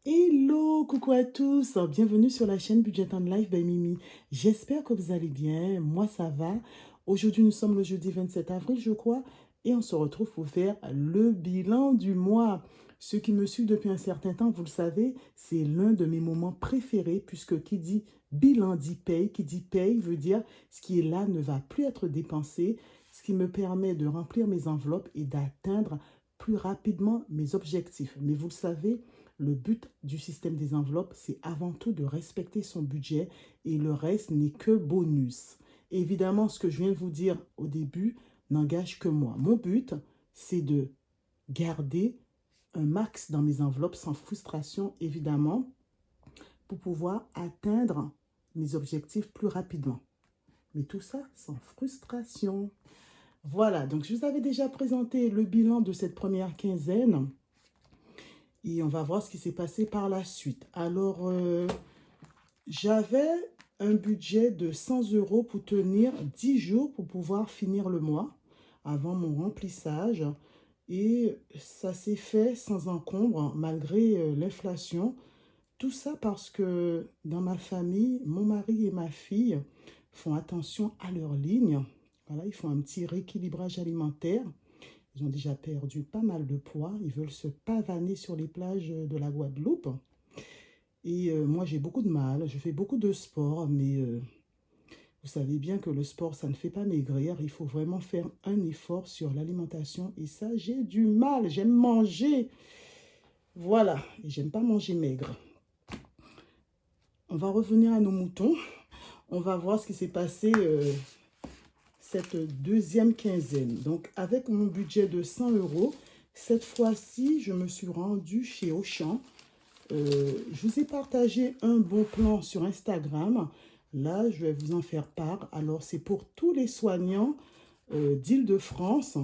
Hello, coucou à tous, bienvenue sur la chaîne Budget and Life by Mimi. J'espère que vous allez bien, moi ça va. Aujourd'hui nous sommes le jeudi 27 avril je crois et on se retrouve pour faire le bilan du mois. Ceux qui me suivent depuis un certain temps, vous le savez, c'est l'un de mes moments préférés puisque qui dit bilan dit paye, qui dit paye veut dire ce qui est là ne va plus être dépensé, ce qui me permet de remplir mes enveloppes et d'atteindre plus rapidement mes objectifs. Mais vous le savez, le but du système des enveloppes, c'est avant tout de respecter son budget et le reste n'est que bonus. Évidemment, ce que je viens de vous dire au début n'engage que moi. Mon but, c'est de garder un max dans mes enveloppes sans frustration, évidemment, pour pouvoir atteindre mes objectifs plus rapidement. Mais tout ça sans frustration. Voilà, donc je vous avais déjà présenté le bilan de cette première quinzaine. Et on va voir ce qui s'est passé par la suite. Alors, j'avais un budget de 100 € pour tenir 10 jours pour pouvoir finir le mois avant mon remplissage. Et ça s'est fait sans encombre malgré l'inflation. Tout ça parce que dans ma famille, mon mari et ma fille font attention à leur ligne. Voilà, ils font un petit rééquilibrage alimentaire. Ils ont déjà perdu pas mal de poids. Ils veulent se pavaner sur les plages de la Guadeloupe. Et moi, j'ai beaucoup de mal. Je fais beaucoup de sport, mais vous savez bien que le sport, ça ne fait pas maigrir. Il faut vraiment faire un effort sur l'alimentation. Et ça, j'ai du mal. J'aime manger. Voilà. Et j'aime pas manger maigre. On va revenir à nos moutons. On va voir ce qui s'est passé cette deuxième quinzaine. Donc, avec mon budget de 100 €, cette fois-ci, je me suis rendue chez Auchan. Je vous ai partagé un bon plan sur Instagram. Là, je vais vous en faire part. Alors, c'est pour tous les soignants d'Île-de-France.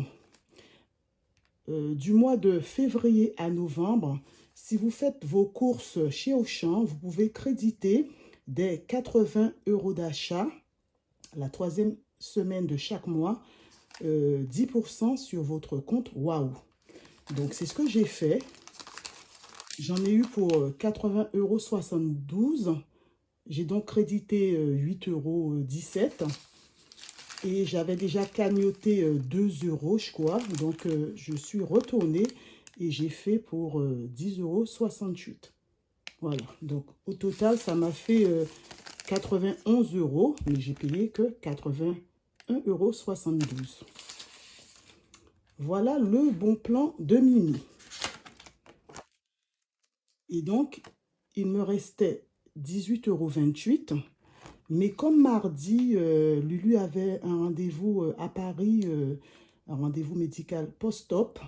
Du mois de février à novembre, si vous faites vos courses chez Auchan, vous pouvez créditer des 80 € d'achat la troisième semaine de chaque mois, 10% sur votre compte Waouh. Donc, c'est ce que j'ai fait. J'en ai eu pour 80,72 €. J'ai donc crédité 8,17 € et j'avais déjà cagnoté 2 € je crois. Donc, je suis retournée et j'ai fait pour 10,68 €. Voilà. Donc, au total, ça m'a fait 91 €, mais j'ai payé que 81,72 €. Voilà le bon plan de Mimi. Et donc, il me restait 18,28 €. Mais comme mardi, Lulu avait un rendez-vous à Paris, un rendez-vous médical post-op.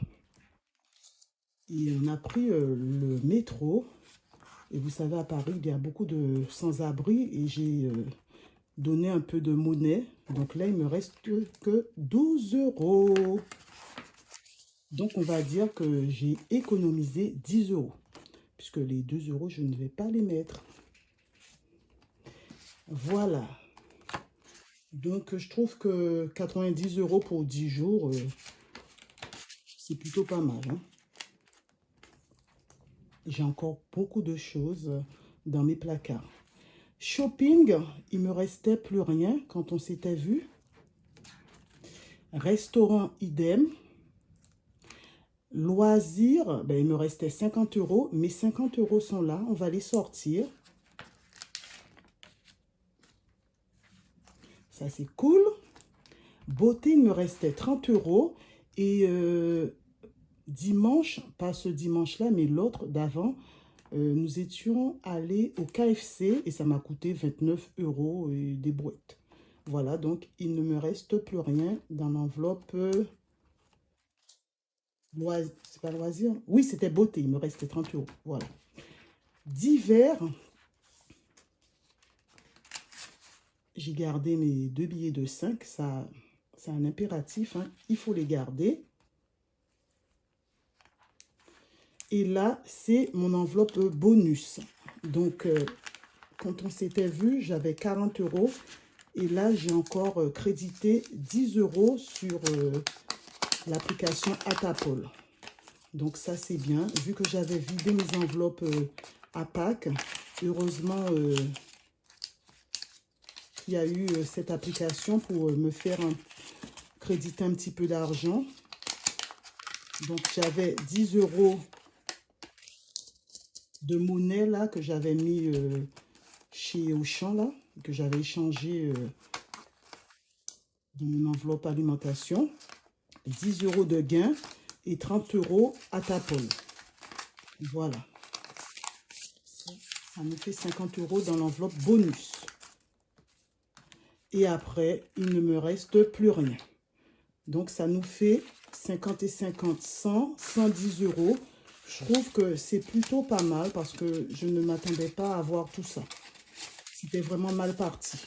Et on a pris le métro. Et vous savez, à Paris, il y a beaucoup de sans-abri. Et j'ai donné un peu de monnaie. Donc là, il me reste que 12 €. Donc, on va dire que j'ai économisé 10 €. Puisque les 2 €, je ne vais pas les mettre. Voilà. Donc, je trouve que 90 € pour 10 jours, c'est plutôt pas mal. Hein. J'ai encore beaucoup de choses dans mes placards. Shopping, il me restait plus rien quand on s'était vu. Restaurant, idem. Loisirs, ben, il me restait 50 €. Mes 50 € sont là, on va les sortir. Ça, c'est cool. Beauté, il me restait 30 €. Et dimanche, pas ce dimanche-là, mais l'autre d'avant, nous étions allés au KFC et ça m'a coûté 29 € et des brouettes. Voilà, donc il ne me reste plus rien dans l'enveloppe. C'est pas loisir? Oui, c'était beauté, il me restait 30 €. Voilà. Divers, j'ai gardé mes 2 billets de 5. Ça, c'est un impératif, hein, il faut les garder. Et là, c'est mon enveloppe bonus. Donc, quand on s'était vu, j'avais 40 €. Et là, j'ai encore crédité 10 € sur l'application Atapol. Donc, ça, c'est bien. Vu que j'avais vidé mes enveloppes à Pâques. Heureusement, il y a eu cette application pour me faire créditer un petit peu d'argent. Donc, j'avais 10 € de monnaie là que j'avais mis chez Auchan là, que j'avais échangé dans mon enveloppe alimentation. 10 € de gain et 30 € à Tapol. Voilà. Ça me fait 50 € dans l'enveloppe bonus. Et après, il ne me reste plus rien. Donc, ça nous fait 50 et 50, 100, 110 €. Je trouve que c'est plutôt pas mal parce que je ne m'attendais pas à avoir tout ça. C'était vraiment mal parti.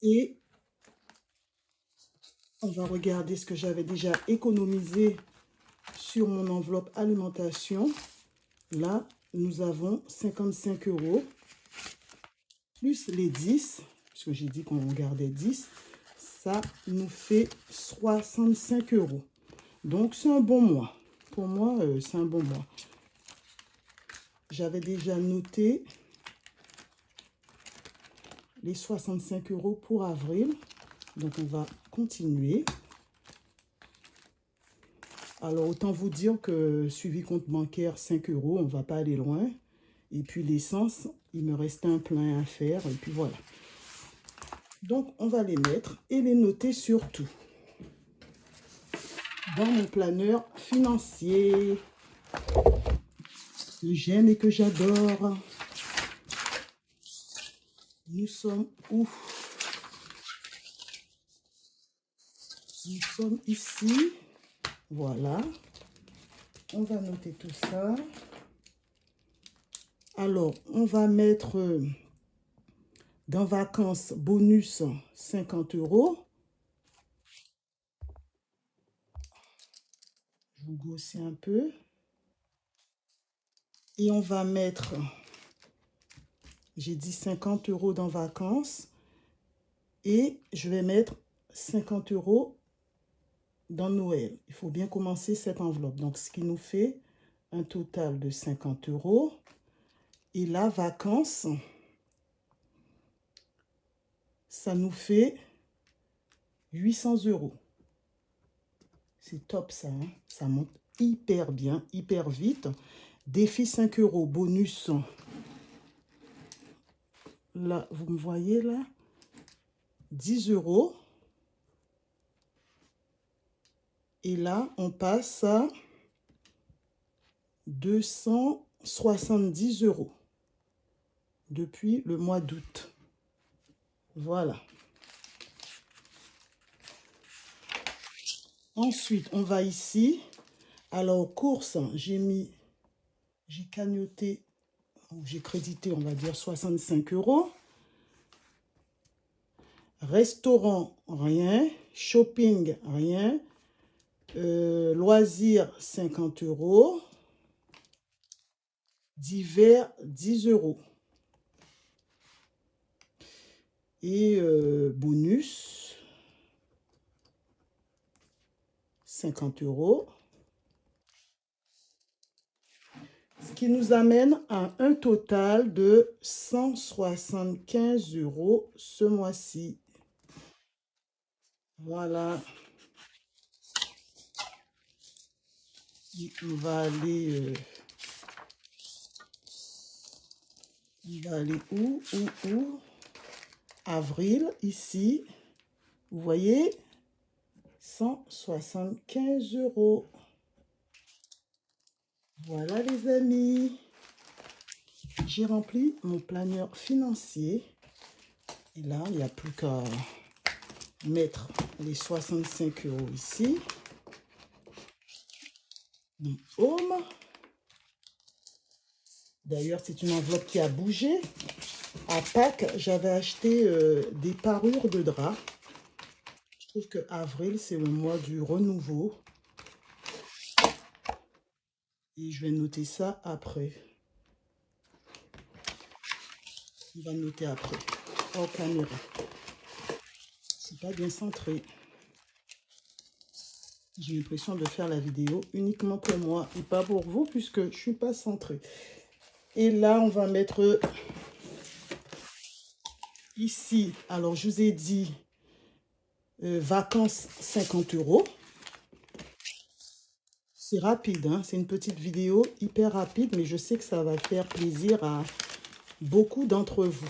Et on va regarder ce que j'avais déjà économisé sur mon enveloppe alimentation. Là, nous avons 55 € plus les 10, parce que j'ai dit qu'on gardait 10. Ça nous fait 65 €. Donc, c'est un bon mois. Pour moi, c'est un bon mois. J'avais déjà noté les 65 € pour avril. Donc, on va continuer. Alors, autant vous dire que suivi compte bancaire 5 €, on ne va pas aller loin. Et puis, l'essence, il me restait un plein à faire. Et puis, voilà. Donc, on va les mettre et les noter surtout dans mon planeur financier que j'aime et que j'adore. Nous sommes où? Nous sommes ici. Voilà. On va noter tout ça. Alors, on va mettre dans vacances bonus 50 €. Je vous grossis un peu. Et on va mettre, j'ai dit 50 € dans vacances. Et je vais mettre 50 € dans Noël. Il faut bien commencer cette enveloppe. Donc, ce qui nous fait un total de 50 €. Et là, vacances, ça nous fait 800 €. C'est top ça, hein? Ça monte hyper bien, hyper vite. Défi 5 €, bonus. Là, vous me voyez là? 10 €. Et là, on passe à 270 € depuis le mois d'août. Voilà. Ensuite, on va ici. Alors, courses, j'ai cagnoté, j'ai crédité, on va dire 65 €. Restaurant, rien. Shopping, rien. Loisirs, 50 €. Divers, 10 €. Et bonus, 50 €. Ce qui nous amène à un total de 175 € ce mois-ci. Voilà. Et on va aller où? Avril, ici. Vous voyez? 175 €. Voilà les amis. J'ai rempli mon planeur financier. Et là, il n'y a plus qu'à mettre les 65 € ici. Mon home. D'ailleurs, c'est une enveloppe qui a bougé. À Pâques, j'avais acheté des parures de drap. Je trouve que avril, c'est le mois du renouveau. Et je vais noter ça après. On va noter après. Hors caméra. C'est pas bien centré. J'ai l'impression de faire la vidéo uniquement pour moi et pas pour vous puisque je ne suis pas centrée. Et là, on va mettre ici, alors je vous ai dit vacances 50 €. C'est rapide, hein? C'est une petite vidéo hyper rapide, mais je sais que ça va faire plaisir à beaucoup d'entre vous.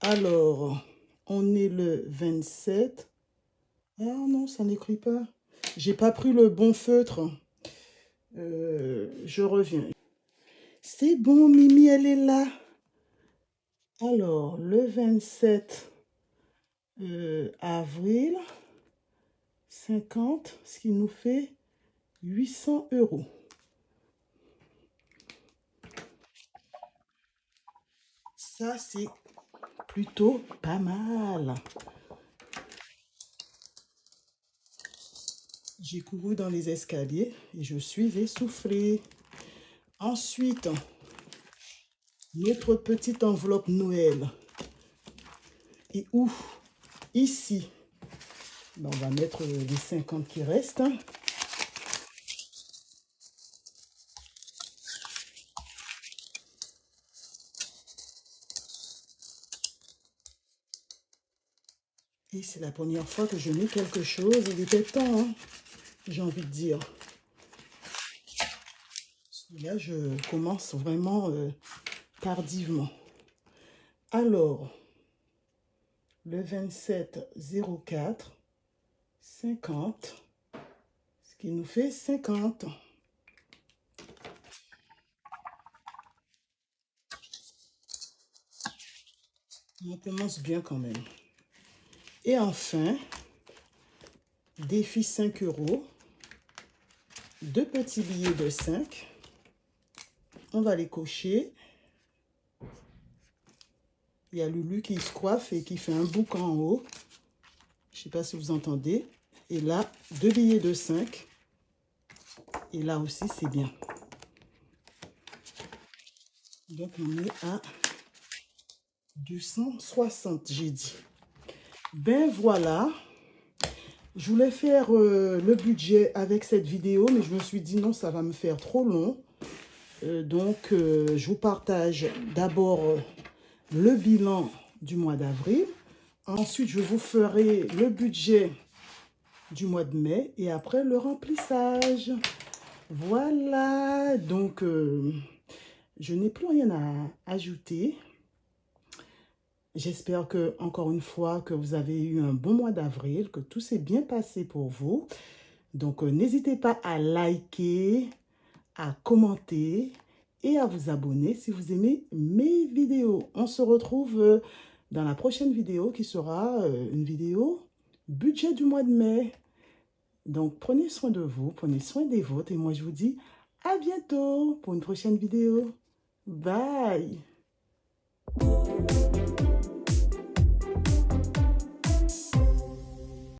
Alors, on est le 27. Ah non, ça n'écrit pas. J'ai pas pris le bon feutre. Je reviens. C'est bon, Mimi, elle est là. Alors, le 27 avril, 50, ce qui nous fait 800 €. Ça, c'est plutôt pas mal. J'ai couru dans les escaliers et je suis essoufflée. Ensuite, notre petite enveloppe Noël. Et où? Ici. Ben, on va mettre les 50 qui restent. Et c'est la première fois que je mets quelque chose. Il était temps, hein, j'ai envie de dire. Là, je commence vraiment tardivement. Alors, le 27-04, 50, ce qui nous fait 50. On commence bien quand même. Et enfin, défi 5 €, 2 petits billets de 5. On va les cocher. Il y a Lulu qui se coiffe et qui fait un bouc en haut. Je ne sais pas si vous entendez. Et là, 2 billets de 5. Et là aussi, c'est bien. Donc, on est à 260, j'ai dit. Ben voilà. Je voulais faire le budget avec cette vidéo, mais je me suis dit non, ça va me faire trop long. Donc, je vous partage d'abord le bilan du mois d'avril. Ensuite, je vous ferai le budget du mois de mai et après le remplissage. Voilà, donc je n'ai plus rien à ajouter. J'espère que, encore une fois, que vous avez eu un bon mois d'avril, que tout s'est bien passé pour vous. Donc, n'hésitez pas à liker, à commenter et à vous abonner si vous aimez mes vidéos. On se retrouve dans la prochaine vidéo qui sera une vidéo budget du mois de mai. Donc, prenez soin de vous, prenez soin des vôtres et moi, je vous dis à bientôt pour une prochaine vidéo. Bye!